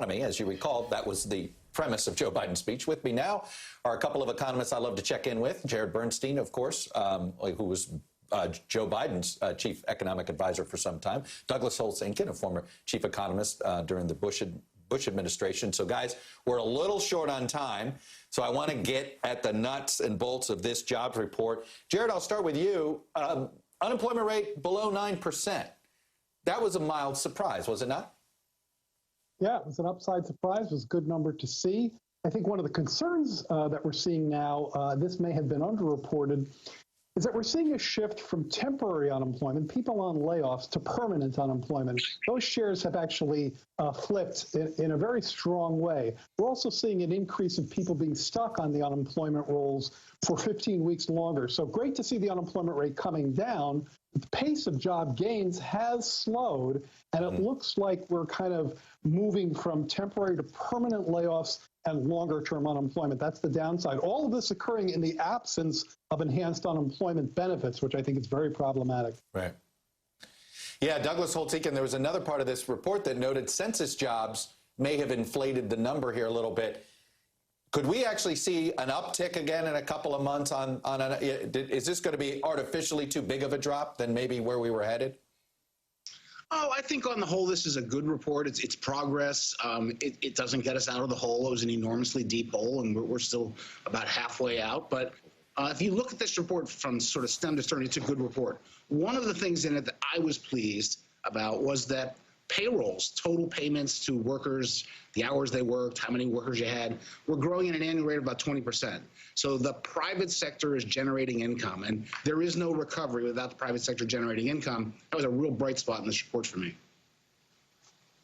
economy. As you recall, that was the premise of Joe Biden's speech. With me now are a couple of economists I love to check in with. Jared Bernstein, of course, who was Joe Biden's chief economic advisor for some time. Douglas Holtz-Eakin, a former chief economist during the Bush administration. So, guys, we're a little short on time, so I want to get at the nuts and bolts of this jobs report. Jared, I'll start with you. Unemployment rate below 9%. That was a mild surprise, was it not? Yeah, it was an upside surprise. It was a good number to see. I think one of the concerns that we're seeing now, this may have been underreported, is that we're seeing a shift from temporary unemployment, people on layoffs, to permanent unemployment. Those shares have actually flipped in a very strong way. We're also seeing an increase of people being stuck on the unemployment rolls for 15 weeks longer. So great to see the unemployment rate coming down. The pace of job gains has slowed, and it looks like we're kind of moving from temporary to permanent layoffs and longer-term unemployment. That's the downside. All of this occurring in the absence of enhanced unemployment benefits, which I think is very problematic. Right. Yeah, Douglas Holtz-Eakin, there was another part of this report that noted census jobs may have inflated the number here a little bit. Could we actually see an uptick again in a couple of months is this going to be artificially too big of a drop than maybe where we were headed? Oh, I think on the whole, this is a good report. It's progress. It doesn't get us out of the hole. It was an enormously deep hole, and we're still about halfway out. But if you look at this report from sort of stem to stern, it's a good report. One of the things in it that I was pleased about was that payrolls, total payments to workers, the hours they worked, how many workers you had, were growing at an annual rate of about 20%. So the private sector is generating income, and there is no recovery without the private sector generating income. That was a real bright spot in this report for me.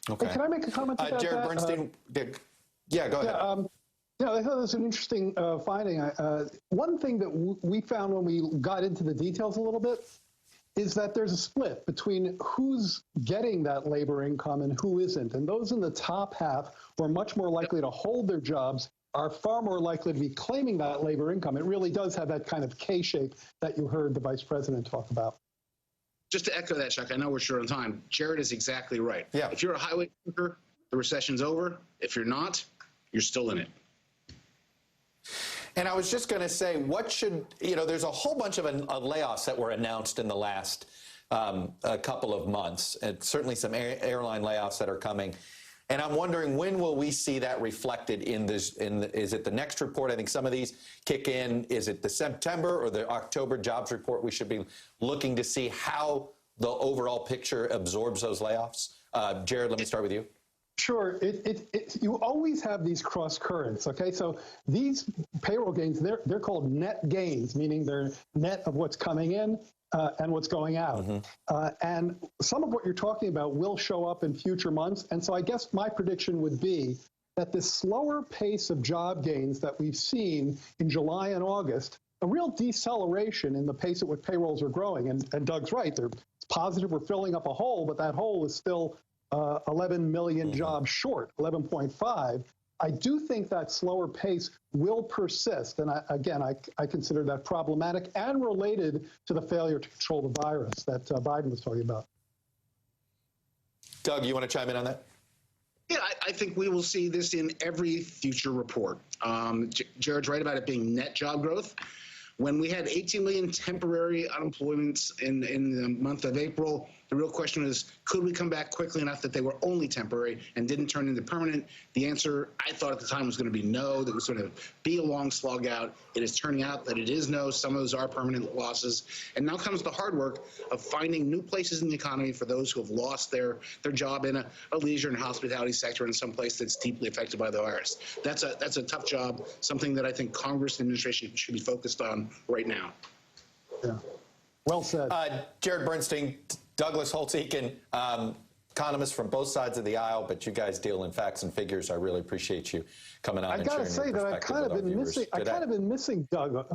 Okay. Hey, can I make a comment about Jared that? Bernstein, yeah, go ahead. Yeah, I thought it was an interesting finding. One thing that we found when we got into the details a little bit is that there's a split between who's getting that labor income and who isn't. And those in the top half who are much more likely to hold their jobs are far more likely to be claiming that labor income. It really does have that kind of K-shape that you heard the vice president talk about. Just to echo that, Chuck, I know we're short on time. Jared is exactly right. Yeah. If you're a highway worker, the recession's over. If you're not, you're still in it. And I was just going to say, there's a whole bunch of layoffs that were announced in the last a couple of months, and certainly some airline layoffs that are coming. And I'm wondering, when will we see that reflected in this? Is it the next report? I think some of these kick in. Is it the September or the October jobs report? We should be looking to see how the overall picture absorbs those layoffs. Jared, let me start with you. Sure. You always have these cross currents. Okay, so these payroll gains, they're called net gains, meaning they're net of what's coming in and what's going out. And some of what you're talking about will show up in future months. And so I guess my prediction would be that this slower pace of job gains that we've seen in July and August, a real deceleration in the pace at which payrolls are growing. And Doug's right. It's positive. We're filling up a hole, but that hole is still 11 million jobs short, 11.5. I do think that slower pace will persist. And I consider that problematic and related to the failure to control the virus that Biden was talking about. Doug, you want to chime in on that? Yeah, I think we will see this in every future report. Jared's right about it being net job growth. When we had 18 million temporary unemployments in the month of April, the real question is, could we come back quickly enough that they were only temporary and didn't turn into permanent? The answer, I thought at the time, was going to be no. That was going to be a long slog out. It is turning out that it is no. Some of those are permanent losses. And now comes the hard work of finding new places in the economy for those who have lost their job in a leisure and hospitality sector in some place that's deeply affected by the virus. That's a tough job, something that I think Congress and administration should be focused on right now. Yeah. Well said. Jared Bernstein, Douglas Holtz-Eakin, economists from both sides of the aisle, but you guys deal in facts and figures. I really appreciate you coming on and sharing your perspective with our viewers. I kind of been missing Doug.